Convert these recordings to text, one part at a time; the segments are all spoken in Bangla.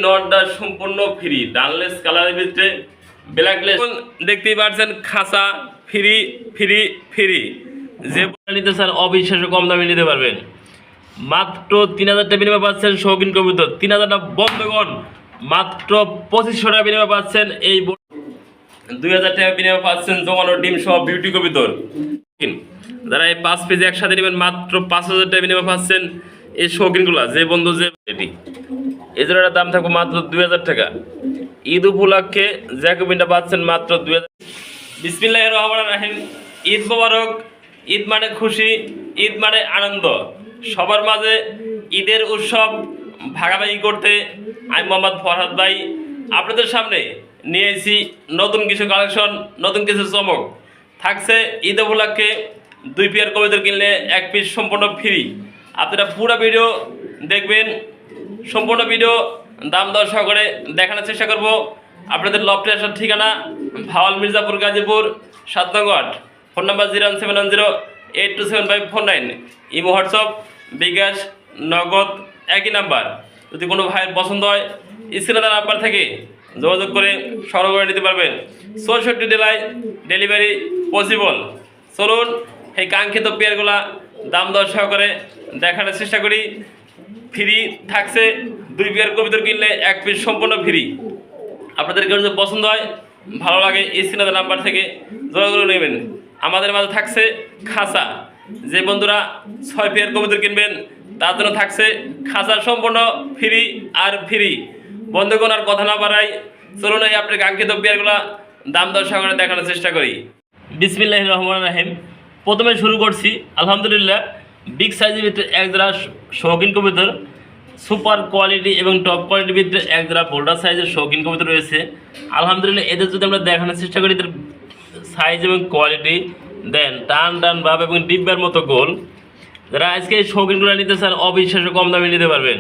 নটটা সম্পূর্ণ ফ্রি, ডানলেস কালারের ভিতরে ব্ল্যাকলেস দেখতেই পাচ্ছেন, খাঁচা ফ্রি ফ্রি ফ্রি। যে নিতে স্যার অবিশ্বাস্য কম দামে নিতে পারবেন, মাত্র 3000 টাকা বিনিময়ে পাচ্ছেন শৌখিন কবুতর। 3000 টাকা বন্ধগণ, মাত্র 2500 টাকা বিনিময়ে পাচ্ছেন এই 2000 টাকা বিনিময়ে পাচ্ছেন জমানো ডিম সহ বিউটি কবুতর। যারা এই 5 পিস একসাথে নেবেন মাত্র 5000 টাকা বিনিময়ে পাচ্ছেন এই শৌখিনগুলা। যে বন্ধু যে এটি এই জোড়াটার দাম থাকবে মাত্র 2000 টাকা। ঈদ উপলক্ষে জ্যাকোবিনটা পাচ্ছেন মাত্র 2000। বিসমিল্লাহির রহমানির রহিম। ঈদ মোবারক। ঈদ মানে খুশি, ঈদ মানে আনন্দ। সবার মাঝে ঈদের উৎসব ভাগাভাগি করতে আমি মোহাম্মদ ফরহাদ ভাই আপনাদের সামনে নিয়ে এসেছি নতুন কিছু কালেকশন, নতুন কিছু চমক থাকছে। ঈদ উপলক্ষে 2 পেয়ার কবুতর কিনলে 1 পিস সম্পূর্ণ ফ্রি। আপনারা পুরো ভিডিও দেখবেন, সম্পূর্ণ ভিডিও দাম দর সহকারে দেখানোর চেষ্টা করব। আপনাদের লফটে আসার ঠিকানা ভাওয়াল মির্জাপুর, গাজীপুর 7 নং ward. Phone number 01710827549। Imo, WhatsApp, bKash, Nagad একই নাম্বার। যদি কোনো ভাইয়ের পছন্দ হয় স্ক্রিনে দেওয়া নাম্বার থেকে যোগাযোগ করে সংগ্রহ করে নিতে পারবেন। 64 জেলায় ডেলিভারি পসিবল। চলুন এই কাঙ্ক্ষিত পেয়ারগুলা দাম দর সহকারে দেখানোর চেষ্টা করি। ফ্রি থাকছে 2 পেয়ার কবুতর কিনলে 1 পিস সম্পূর্ণ ফ্রি। আপনাদের কেউ যদি পছন্দ হয়, ভালো লাগে, স্ক্রিনে দেওয়া নাম্বার থেকে যোগাযোগ করে নেবেন। আমাদের মাঝে থাকছে খাঁচা। যে বন্ধুরা 6 পেয়ার কবুতর কিনবেন তার জন্য থাকছে খাঁচা সম্পূর্ণ ফ্রি আর ফ্রি। বন্ধুগণ আর কথা না বাড়াই, চলুন এই আপনার কাঙ্ক্ষিত পেয়ারগুলো দাম দর সহকারে দেখানোর চেষ্টা করি। বিসমিল্লাহির রহমানির রহিম। প্রথমে শুরু করছি আলহামদুলিল্লাহ বিগ সাইজের ভিতরে এক জোড়া শৌখিন কবুতর, সুপার কোয়ালিটি এবং টপ কোয়ালিটির ভিতরে এক জোড়া বোল্ডার সাইজের শৌখিন কবুতর রয়েছে। আলহামদুলিল্লাহ এদের যদি আমরা দেখানোর চেষ্টা করি, এদের সাইজ এবং কোয়ালিটি দেন টান টান ভাব এবং ডিব্বার মতো গোল। যারা আজকে এই শৌখিনগুলো নিতে চান অবিশ্বাস্য কম দামে নিতে পারবেন।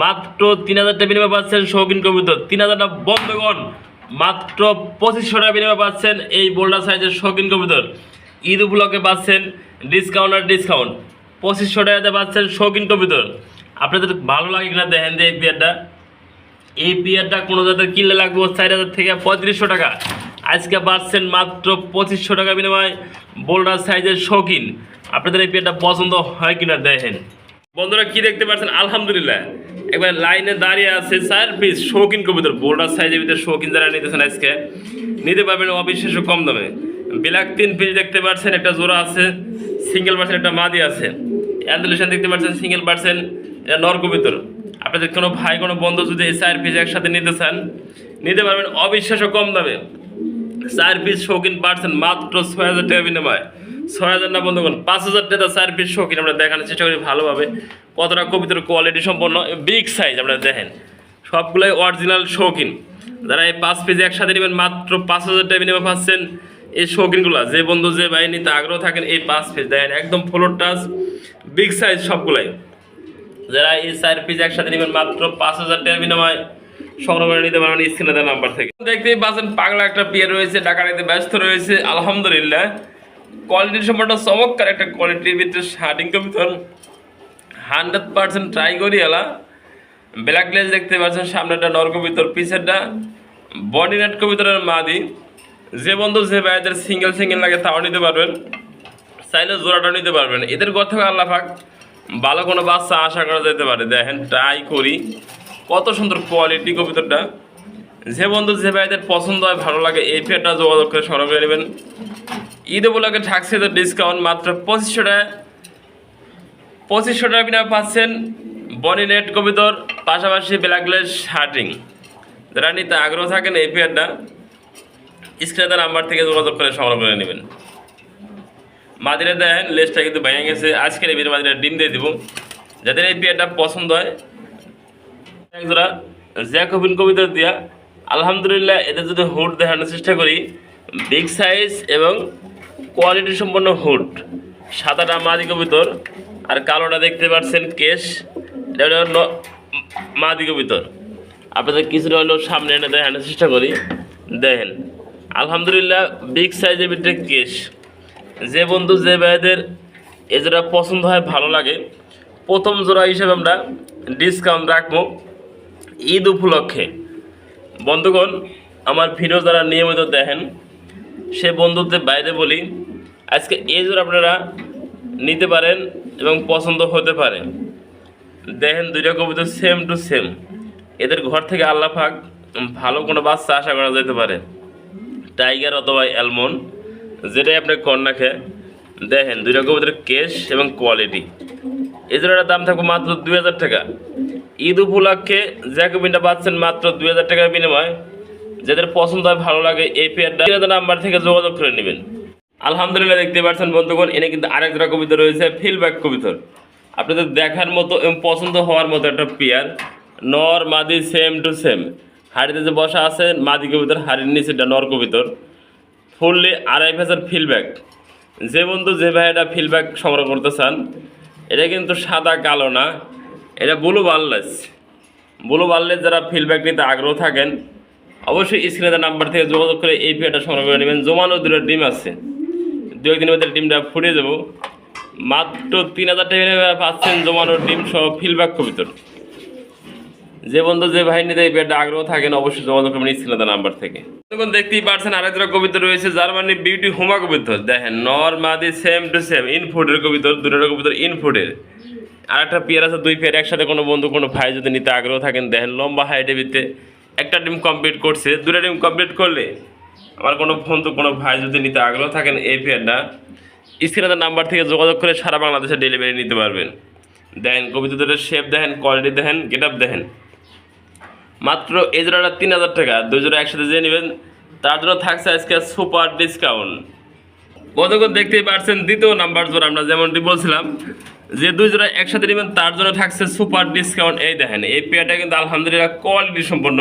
মাত্র 3000 টাকা বিনিময়ে পাচ্ছেন শৌখিন কবুতর। 3000 টাকা বন্ধগণ, মাত্র 2500 টাকা বিনিময়ে পাচ্ছেন এই বোল্ডার সাইজের শৌখিন কবুতর। ঈদ উপলক্ষে পাচ্ছেন ডিসকাউন্ট আর ডিসকাউন্ট। 2500 টাকাতে পাচ্ছেন শৌখিন কবুতর। আপনাদের ভালো লাগে কিনা দেখেন যে এই পেয়ারটা কোনো জাতের কিনলে লাগবে 4000 থেকে 3500 টাকা। আজকে পাচ্ছেন মাত্র 2500 টাকা বিনিময়ে বোল্ডার সাইজের শৌখিন। আপনাদের এই পেয়ারটা পছন্দ হয় কিনা দেখেন। বন্ধুরা কি দেখতে পাচ্ছেন, আলহামদুলিল্লাহ একবার লাইনে দাঁড়িয়ে আছে 4 পিস শৌখিন কবুতর। বোল্ডার সাইজের ভিতরে শৌখিন যারা নিতেছেন আজকে নিতে পারবেন অবিশ্বাস্য কম দামে। ব্ল্যাক 3 পিস দেখতে পাচ্ছেন, একটা জোড়া আছে, সিঙ্গেল পার্সেন্ট একটা মাদি আছে। অ্যান্ডুলেশন দেখতে পাচ্ছেন সিঙ্গেল পার্সেন্ট, এটা নর কবুতর। আপনাদের কোনো ভাই কোনো বন্ধু যদি এই 4 পিস একসাথে নিতে চান নিতে পারবেন অবিশ্বাস্য কম দামে। 4 পিস শৌখিন পার্সেন্ট মাত্র 6000 টাকা বিনিময়ে। 6000 না বন্ধুগণ, 5000 টাকা 4 পিস শৌখিন। আমরা দেখানোর চেষ্টা করি ভালোভাবে কতটা কবুতর কোয়ালিটি সম্পন্ন বিগ সাইজ। আপনারা দেখেন সবগুলোই অরিজিনাল শৌখিন। যারা এই 5 পিস একসাথে নেবেন মাত্র 5000 টাকা বিনিময়ে পাচ্ছেন এই শৌখিনগুলো। যে বন্ধু যে ভাই নিতে আগ্রহ থাকেন এই 5 পিস দেখেন একদম ফ্লোর টাচ বিগ সাইজ সবগুলাই। যারা এই 4 পিস একসাথে নেবেন মাত্র 5000 টাকা বিনিময়ে সংগ্রহ করে নিতে পারবেন স্ক্রিনে দেওয়া নাম্বার থেকে। দেখতেই পাচ্ছেন পাগলা একটা পেয়ার রয়েছে, ডাকানিতে ব্যস্ত রয়েছে। আলহামদুলিল্লাহ কোয়ালিটির সম্পূর্ণ চমৎকার একটা কোয়ালিটির ভিতরে শার্টিং কবুতর 100% ট্রাই করি এলা ব্ল্যাক লেজ দেখতে পাচ্ছেন। সামনেটা নর কবুতর, পিছেরটা বডি নেট কবুতরের মাদি। যে বন্ধু যে ভাইদের সিঙ্গেল সিঙ্গেল লাগে তাও নিতে পারবেন, চাইলে জোড়াটা নিতে পারবেন। এদের ঘর থেকে আল্লাহ পাক ভালো কোনো বাচ্চা আশা করা যেতে পারে। দেখেন ট্রাই করি কত সুন্দর কোয়ালিটি কবুতরটা। যে বন্ধু যে ভাইদের পছন্দ হয় ভালো লাগে এই পেয়ারটা যোগাযোগ করে সংগ্রহ করে নেবেন। ঈদ উপলক্ষে থাকছে তো ডিসকাউন্ট মাত্র 2500 টাকা। 2500 টাকা বিনা পাচ্ছেন বডি নেট কবুতর, পাশাপাশি ব্ল্যাক লেজ শার্টিং। যারা নিতে আগ্রহ থাকেন এই পেয়ারটা স্ক্রিনে নাম্বার থেকে যোগাযোগ করে সংগ্রহ করে নেবেন। মাদিরা দেখেন লেজটা কিন্তু ভেঙে গেছে। আজকের এই মাদিরা ডিম দিয়ে দিব। যাদের এই পেয়ারটা পছন্দ হয় একজোড়া জ্যাকোবিন কবুতর দিয়া। আলহামদুলিল্লাহ এদের যদি হুড দেখানোর চেষ্টা করি, বিগ সাইজ এবং কোয়ালিটি সম্পন্ন হুড। সাদাটা মাদি কবুতর আর কালোটা দেখতে পাচ্ছেন কেশ, এটা হলো মাদি কবুতর। আপনাদের কিছুটা হলেও সামনে এনে দেখানোর চেষ্টা করি দেখেন। আলহামদুলিল্লাহ বিগ সাইজের ভিতরে কেশ। যে বন্ধু যে ভাইদের এ জোড়া পছন্দ হয় ভালো লাগে, প্রথম জোড়া হিসেবে আমরা ডিসকাউন্ট রাখবো ঈদ উপলক্ষে বন্ধুগণ, আমার ভিডিও যারা নিয়মিত দেখেন সে বন্ধুদের বাইরে বলি, আজকে এই জোড়া আপনারা নিতে পারেন এবং পছন্দ হতে পারে। দেখেন দুইটা কবুতর সেম টু সেম, এদের ঘর থেকে আল্লাহ পাক ভালো কোনো বাচ্চা আশা করা যেতে পারে, টাইগার অথবা অ্যালমন্ড যেটাই আপনি কন্যাকে। দেখেন দুইটা কবুতরের কেশ এবং কোয়ালিটি। এই জোড়াটার দাম থাকবে মাত্র 2000 টাকা। ঈদ উপলক্ষে যে কবিনটা পাচ্ছেন মাত্র 2000 টাকার বিনিময়। যাদের পছন্দ হয় ভালো লাগে এই পেয়ারটা নাম্বার থেকে যোগাযোগ করে নেবেন। আলহামদুলিল্লাহ দেখতে পাচ্ছেন বন্ধুগণ, এনে কিন্তু আরেক জোড়া কবিতা রয়েছে, ফিলব্যাক কবিতর। আপনাদের দেখার মতো এবং পছন্দ হওয়ার মতো একটা পেয়ার, নর মাদি সেম টু সেম। হাড়িতে যে বসা আছে মাদি কবিতর, হাড়ির নিচেটা নর কবিতর, ফুললি 2.5 ফেসের ফিলব্যাক। যে বন্ধু যে ভাই এটা ফিলব্যাক সংগ্রহ করতে চান, এটা কিন্তু সাদা কালো না, এটা ব্লু বার্লেস। ব্লু বার্লেস যারা ফিলব্যাক নিতে আগ্রহ থাকেন অবশ্যই স্ক্রিনে নাম্বার থেকে যোগাযোগ করে এই পেয়ারটা সংগ্রহ করে নেবেন। জমানো দুটো ডিম আছে, 2-1 দিনের মধ্যে ডিমটা ফুটিয়ে দেবো। মাত্র 3000 টাকা পাচ্ছেন জমানোর ডিম সহ ফিলব্যাক কবিতর। যে বন্ধু যে ভাই নিতে এই পেয়ারটা আগ্রহ থাকেন অবশ্যই যোগাযোগ করবেন স্ক্রিনে নাম্বার থেকে। তখন দেখতেই পাচ্ছেন আরেক জোড়া কবিতর রয়েছে, জার্মানি বিউটি হোমা কবিতর। দেখেন নর মাদি সেম টু সেম, ইনফুডের কবিতর, দুটো কবিতর ইনফুডের। আর একটা পেয়ার আছে, 2 পেয়ার একসাথে কোনো বন্ধু কোনো ভাই যদি নিতে আগ্রহ থাকেন, দেখেন লম্বা হাইটের ভিত্তিতে একটা ডিম কমপ্লিট করছে, 2টা ডিম কমপ্লিট করলে আমার কোনো বন্ধু কোনো ভাই যদি নিতে আগ্রহ থাকেন এই পেয়ারটা স্ক্রিনে নাম্বার থেকে যোগাযোগ করে সারা বাংলাদেশে ডেলিভারি নিতে পারবেন। দেখেন কবিতা দুটোর শেপ দেখেন, কোয়ালিটি দেখেন, গেট আপ দেখেন। মাত্র এই জোড়াটা 3000 টাকা। 2 জোড়া একসাথে যে নেবেন তার জন্য থাকছে আজকে সুপার ডিসকাউন্ট। বন্ধুগণ দেখতেই পাচ্ছেন দ্বিতীয় নাম্বার জোড়া, আমরা যেমনটি বলছিলাম যে 2 জোড়া একসাথে নেবেন তার জন্য থাকছে সুপার ডিসকাউন্ট। এই দেখেন এই পেয়ারটা কিন্তু আলহামদুলিল্লাহ কোয়ালিটি সম্পন্ন,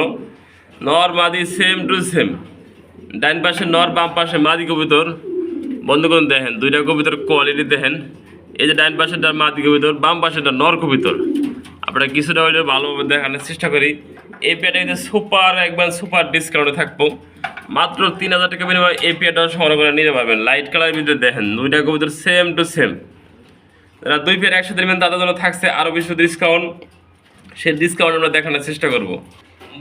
নর মাদি সেম টু সেম। ডাইন পাশে নর, বাম পাশে মাদি কবিতর। বন্ধুগণ দেখেন 2টা কবিতর কোয়ালিটি দেখেন, এই যে ডাইন পাশেটা মাদি কবিতর, বাম পাশেটা নর কবিতর। আপনারা কিছুটা হলেও ভালোভাবে দেখানোর চেষ্টা করি। এই পেয়ারটা কিন্তু সুপার একবার সুপার ডিসকাউন্টে থাকবো। মাত্র 3000 টাকা বিনিময়ে এই পেয়ারটা সংগ্রহ করে নিতে পারবেন। লাইট কালারের ভিতরে দেখেন 2টা কবিতর সেম টু সেম। যারা 2 পেয়ার একসাথে নেবেন তাদের জন্য থাকছে আরও বেশি ডিসকাউন্ট, সেই ডিসকাউন্ট আমরা দেখানোর চেষ্টা করব।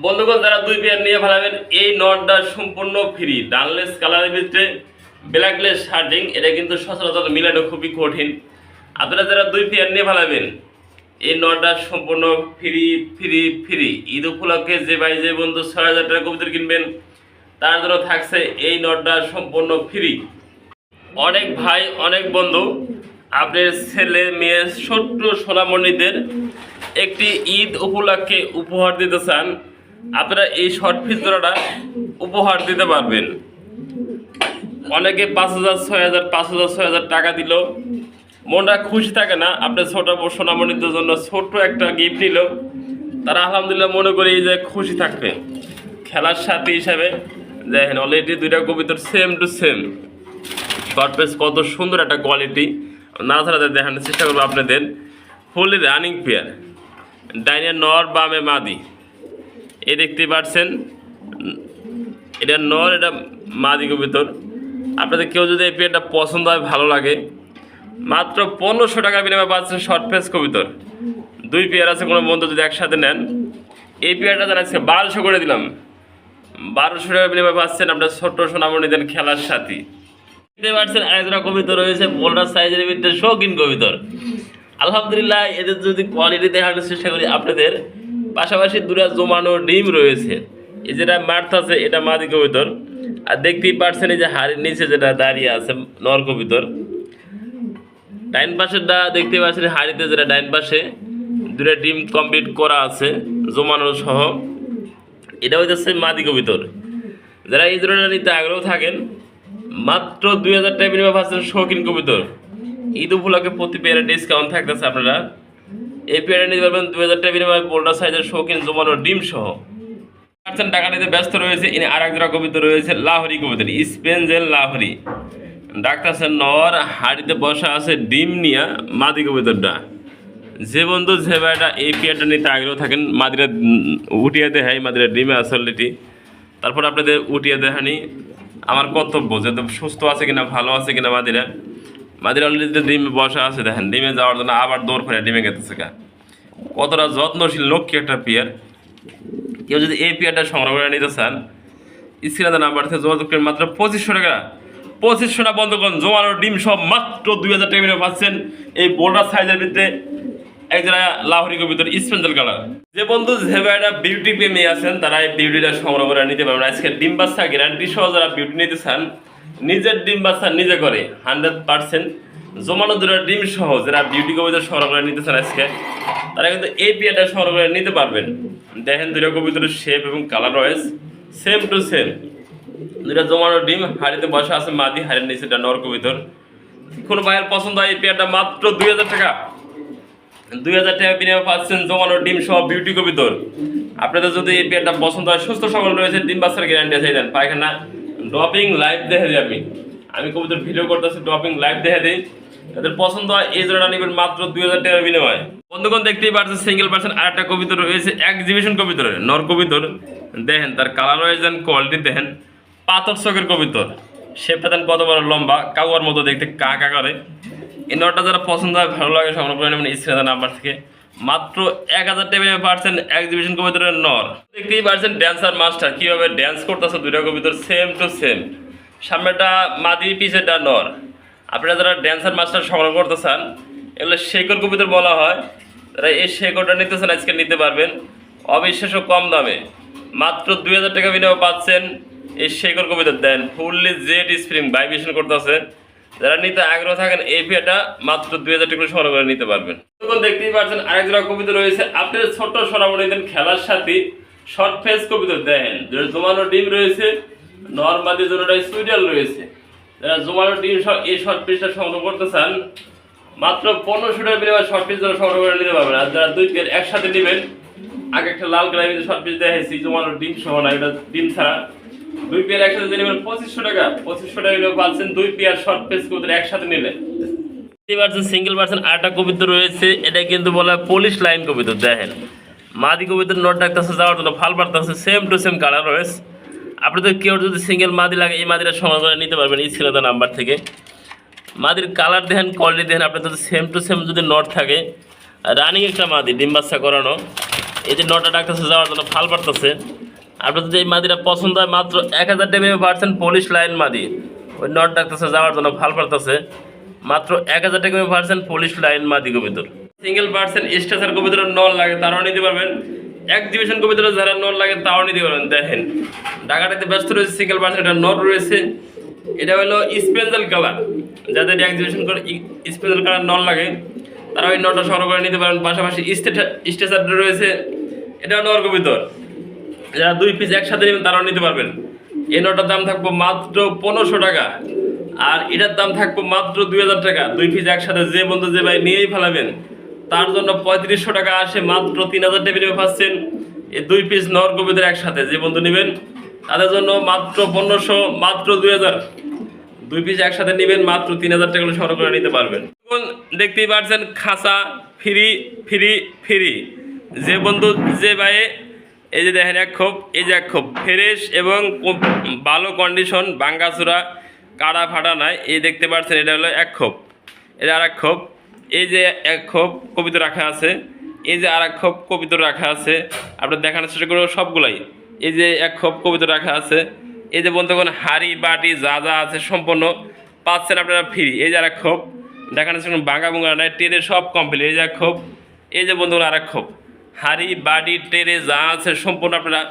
বন্ধুগণ যারা 2 পেয়ার নিয়ে ফেলাবেন, এই নটটা সম্পূর্ণ ফ্রি, ডানলেস কালারের ভিতরে ব্ল্যাকলেস শার্টিং। এটা কিন্তু সচরাচর মিলানো খুবই কঠিন। আপনারা যারা 2 পেয়ার নিয়ে ফেলাবেন এই নটটা সম্পূর্ণ ফ্রি ফ্রি ফ্রি। ঈদ উপলক্ষে যে ভাই যে বন্ধু 6000 টাকা কবিতর কিনবেন তার জন্য থাকছে এই নটটা সম্পূর্ণ ফ্রি। অনেক ভাই অনেক বন্ধু আপনার ছেলে মেয়ে ছোট্ট সোনামণিদের একটি ঈদ উপলক্ষে উপহার দিতে চান, আপনারা এই শর্ট পিস জোড়াটা উপহার দিতে পারবেন। অনেকে 5000 6000 5000 6000 টাকা দিল, মনটা খুশি থাকে না। আপনার ছোট সোনামণিদের জন্য ছোট্ট একটা গিফট নিল, তারা আলহামদুলিল্লাহ মনে করি যে খুশি থাকবে। খেলার সাথী হিসাবে দেখেন অলরেডি 2টা কবিতর same to same. Short piece কত সুন্দর একটা কোয়ালিটি, নাড়াচাড়া দেখানোর চেষ্টা করবো আপনাদের। ফুলি রানিং পেয়ার, ডাইনে নর বামে মাদি। এই দেখতে পাচ্ছেন এটা নর, এটা মাদি কবিতর। আপনাদের কেউ যদি এই পেয়ারটা পছন্দ হয় ভালো লাগে, মাত্র 1500 টাকা বিনিময়ে পাচ্ছেন শর্ট ফেস কবিতর। 2 পেয়ার আছে, কোনো বন্ধু যদি একসাথে নেন এই পেয়ারটা যেন আজকে 1200 করে দিলাম। 1200 টাকা বিনিময়ে পাচ্ছেন আপনার ছোট্ট সোনামণিদের খেলার সাথী। দেখতে পাচ্ছেন আরেকটা কবিতর রয়েছে বোল্ডার সাইজের ভিতরে শৌখিন কবিতর। আলহামদুলিল্লাহ এদের যদি কোয়ালিটি দেখানোর চেষ্টা করি আপনাদের, পাশাপাশি 2টা জমানো ডিম রয়েছে। এই যেটা মার্থ আছে এটা মাদি কবিতর, আর দেখতেই পাচ্ছেন এই যে হাড়ির নিচে যেটা দাঁড়িয়ে আছে নর কবিতর। ডাইন পাশেরটা দেখতে পাচ্ছেন হাড়িতে যেটা ডাইন পাশে 2টা ডিম কমপ্লিট করা আছে জমানো সহ, এটা হইতেছে মাদি কবিতর। যারা এই জোড়াটা নিতে আগ্রহ থাকেন মাত্র 2000 টাকা বিনিময়ে পাচ্ছেন শৌখিন কবিতর। ঈদ উপলক্ষে প্রতি পেয়ারে ডিসকাউন্ট থাকতেছে, আপনারা এই পেয়ারে নিতে পারবেন 2000 টাকা বিনিময়ে বোল্ডার সাইজের শৌখিন জমানো ডিম সহ। পাচ্ছেন টাকা নিতে ব্যস্ত রয়েছে। এনে আরেক জোড়া কবিতর রয়েছে লাহোরি কবিতর, স্পেনজেল লাহোরি। ডাক্তার নর, হাড়িতে বসা আছে ডিম নিয়া মাদি কবিতরটা। যে বন্ধু যে ভাইটা এই পেয়ারটা নিতে আগ্রহ থাকেন, মাদিরা উঠিয়ে দেখাই, মাদিরা ডিমে আসলেটি, তারপর আপনাদের উঠিয়ে দেখানি আমার কর্তব্য, যে সুস্থ আছে কিনা ভালো আছে কিনা মাদিরা। মাদিরা অলরেডি ডিমে বসা আছে, দেখেন ডিমে যাওয়ার জন্য আবার দৌড় করে ডিমে গেতেছে। কতটা যত্নশীল লক্ষ্মী একটা পেয়ার। কেউ যদি এই পেয়ারটা সংগ্রহ করে নিতে চান স্ক্রিনে নাম্বার থেকে যোগাযোগ করেন। মাত্র 2500 টাকা, 2500 টাকা বন্ধ করুন। জোয়ানো ডিম সব মাত্র 2000 টাকা বিনিয়োগ পাচ্ছেন এই বোল্ডার সাইজের ভিতরে এক যারা লাহোরি কবিতর স্পেন্সাল কালার। যে বন্ধু যে ভাইরা বিউটি প্রেমী আছেন তারা এই বিউটিটা সংগ্রহ করে নিতে পারবেন। আজকে ডিম বাচ্চা গ্যারান্টি সহ যারা বিউটি নিতে চান, নিজের ডিম বাচ্চা নিজে করে 100% জমানো দুটার ডিম সহ যারা বিউটি কবিতর সংগ্রহ করে নিতে চান আজকে, তারা কিন্তু এই পেয়ারটা সংগ্রহ করে নিতে পারবেন। দেখেন দুটো কবিতরের শেপ এবং কালার রয়েছে সেম টু সেম। দুটা জমানো ডিম, হাড়িতে বসা আছে মাদি, হাড়ির নিচে এটা নর কবিতর। কোনো ভাইয়ের পছন্দ হয় এই পেয়ারটা মাত্র 2000 টাকা, 2000 টাকা বিনিয়োগ পাচ্ছেন জমানো ডিম সহ বিউটি কবিতর। আপনাদের যদি এই পেয়ারটা পছন্দ হয়, সুস্থ সবল রয়েছে, ডিম বাচ্চার গ্যারান্টি আছে। দেন পায়খানা ড্রপিং লাইভ দেখে দিই আমি কবিতর ভিডিও করতেছি, ড্রপিং লাইভ দেখে দিই। তাদের পছন্দ হয় এই জোড়াটা নেবেন মাত্র 2000 টাকার বিনিময়। বন্ধুগণ দেখতেই পাচ্ছেন সিঙ্গেল পার্সেন্ট আর একটা কবিতর রয়েছে এক্সিবিশন কবিতরের নর কবিতর। দেখেন তার কালার রয়েছে, কোয়ালিটি দেখেন, পাথর চোখের কবিতর। শেপটা দেন কত বড় লম্বা, কাউয়ার মতো দেখতে কা কা করে। এই নরটা যারা পছন্দ হয়, ভালো লাগে, সংগ্রহ করে নেবেন স্ক্রিনের নাম্বার থেকে। মাত্র 1000 টাকা পাচ্ছেন এক্সিবিশন কবিতরের নর। দেখতেই পাচ্ছেন ড্যান্সার মাস্টার কিভাবে ড্যান্স করতেছে, দুইটা কবিতর সেম টু সেম। সামনেটা মাদি, পিছেটা নর। আপনারা যারা ড্যান্সার মাস্টার সংগ্রহ করতে চান, এগুলো শেকড় কবিতর বলা হয়, তারা এই শেকড়টা নিতে চান আজকে নিতে পারবেন অবিশ্বাস্য কম দামে। মাত্র 2000 টাকা বিনিয়োগ পাচ্ছেন এই শেকড় কবিতর। দেন ফুললি জেড স্প্রিং ভাইব্রেশন করতেছে। যারা নিতে আগ্রহ থাকেন এই পেয়ারটা মাত্র 2000 টাকা সংগ্রহ করে নিতে পারবেন। তখন দেখতেই পাচ্ছেন আরেক জোড়া কবিতর রয়েছে আপনাদের ছোট্ট সোনামণি দেন খেলার সাথে শর্ট ফেস কবিতর। দেখেন জমানো ডিম রয়েছে, নর্মাদি জোড়াটাই সুইডাল রয়েছে। যারা জমানো ডিম এই শর্ট পিসটা সংগ্রহ করতে চান মাত্র 1500 টাকা বিনিময়ে শর্ট পিস যারা সংগ্রহ করে নিতে পারবেন। আর যারা দুই পেয়ার একসাথে নেবেন, আগে একটা লাল কালারের শর্ট পিস দেখাইছি জমানো ডিম সহ না, এটা ডিম ছাড়া। দুই পেয়ার একসাথে নেবেন 2500 টাকা, 2500 টাকা পাচ্ছেন দুই পেয়ার শর্ট পিস কবিতর একসাথে নিলে। সিঙ্গেল পার্সন আরেকটা কবিতর রয়েছে, এটা কিন্তু বলা হয় পলিশ লাইন কবিতর। দেখেন মাদি কবিতর নট ডাকতেছে যাওয়ার জন্য ফাল পারতেছে, সেম টু সেম কালার রয়েছে। আপনাদের কেউ যদি সিঙ্গেল মাদি লাগে এই মাদিটা সংগ্রহ করে নিতে পারবেন স্ক্রিনে নাম্বার থেকে। মাদির কালার দেখেন, কোয়ালিটি দেখেন, আপনার যদি সেম টু সেম যদি নট থাকে, রানিং একটা মাদি ডিম বাচ্চা করানো, এই যে নটটা ডাকতেছে যাওয়ার জন্য ফাল পারতেছে। আপনার যদি এই মাদিটা পছন্দ হয় মাত্র 1000 টাকা পাচ্ছেন পলিশ লাইন মাদি, ওই নট ডাকতেছে যাওয়ার জন্য ফাল পারতেছে। মাত্র 1000 টাকা পাচ্ছেন পলিশ লাইন মাদি কবিতর। সিঙ্গেল পার্সেন্ট স্ট্রেচার কবিতরের নল লাগে তারাও নিতে পারবেন, এক্সিবিশন কবিতরের যারা নল লাগে তাও নিতে পারবেন। দেখেন ঢাকাটাতে ব্যস্ত রয়েছে সিঙ্গেল পার্সেন্ট একটা নট রয়েছে, এটা হলো স্পেন্সাল কালার। যাদের এক্সিবিশন করে স্পেন্সাল কালার নল লাগে তারা ওই নটটা সংগ্রহ করে নিতে পারেন। পাশাপাশি স্ট্রেচার রয়েছে, এটা নর কবিতর। যারা দুই পিস একসাথে নেবেন তারাও নিতে পারবেন। এই নটার দাম থাকবো মাত্র 1500 টাকা, আর এটার দাম থাকবো মাত্র 2000 টাকা। দুই পিস একসাথে যে বন্ধু যে ভাই নিয়েই ফেলাবেন তার জন্য 3500 টাকা আসে, মাত্র 3000 টাকা বিনিয়োগ পাচ্ছেন এই দুই পিস নর কবিতর একসাথে। যে বন্ধু নেবেন তাদের জন্য মাত্র 1500, মাত্র 2000। দুই পিস একসাথে নেবেন মাত্র 3000 টাকা সংগ্রহ করে নিতে পারবেন। দেখতেই পাচ্ছেন খাঁচা ফ্রি ফ্রি ফ্রি। যে বন্ধু যে ভাই এই যে দেখেন এক খোপ, এই যে এক খোপ ফ্রেশ এবং ভালো কন্ডিশন, ভাঙ্গাচুরা কাড়া ফাটা নাই, এই দেখতে পাচ্ছেন এটা হলো এক খোপ। এটা আর এক খোপ, এই যে এক খোপ কবিতর রাখা আছে, এই যে আর এক খোপ কবিতর রাখা আছে। আপনার দেখানোর চেষ্টা করবো সবগুলাই। এই যে এক খোপ কবিতর রাখা আছে, এই যে বন্ধুগণ হাড়ি বাটি যা যা আছে সম্পূর্ণ পাচ্ছেন আপনারা ফ্রি। এই যে আর এক খোপ দেখানোর চেষ্টা করুন, ভাঙা ভুঙা নাই, টেরে সব কমপ্লিট। এই যে এক খোপ, এই যে বন্ধুগণ আর এক খোপ, হাড়ি বাটি টেরে যা আছে সম্পূর্ণ আপনারা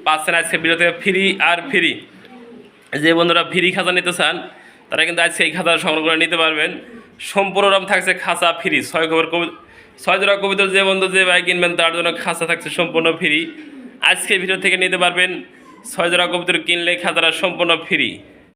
পাচ্ছেন আজকে ভিডিও থেকে ফ্রি আর ফ্রি। যে বন্ধুরা ফ্রি খাঁচা নিতে চান তারা কিন্তু আজকে এই খাঁচা সংগ্রহ করে নিতে পারবেন। সম্পূর্ণ দাম থাকছে খাঁচা ফ্রি। 6 জোড়া কবিতর যে বন্ধু যে ভাই কিনবেন তার জন্য খাঁচা থাকছে সম্পূর্ণ ফ্রি। আজকে ভিডিও থেকে নিতে পারবেন 6 জোড়া কবিতর কিনলে খাঁচাটা সম্পূর্ণ ফ্রি।